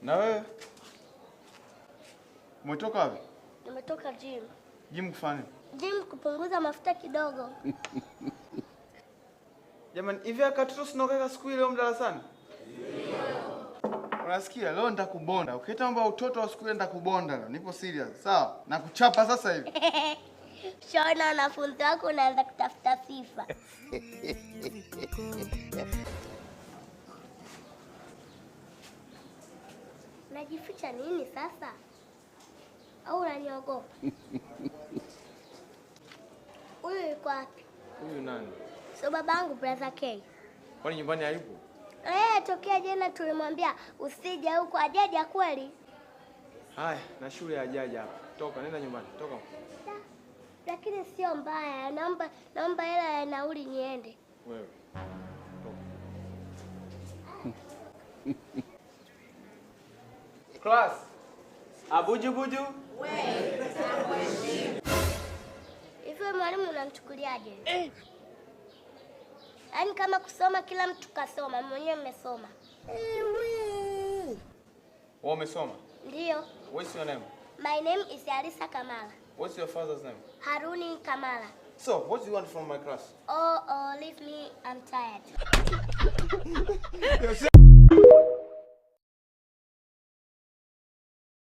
Na wewe? Umetoka wapi? Nimetoka gym. Gym kufanya? Gym kupunguza mafuta kidogo. Jamani, hivi akatoto sinoka siku ile darasani? Unasikia? Leo nitakubonda. Ukiita mambo ya utoto wa siku ile nitakubonda leo. Nipo serious. Sawa? Nakuchapa sasa hivi. Shona wanafunzi wako unaanza kutafuta sifa. Najificha nini sasa? Au unaniogopa? Huyu yuko wapi? Huyu nani? So babangu brother K. Kwani nyumbani hayupo? Tokea jana tulimwambia usije huko, ajaja kweli. Haya, na shule hajaja hapa. Toka, nenda nyumbani. Toka. Lakini sio mbaya. Naomba hela ya nauli niende. Wewe. Class. Abuju buju. Wewe. Hivyo mwalimu unamchukuliaje? Yaani kama kusoma kila mtu kasoma, mwenyewe mmesoma. Wewe umesoma? Ndio. What's your name? My name is Alisa Kamala. What's your father's name? Haruni Kamala. So, what do you want from my class? Oh, leave me, I'm tired.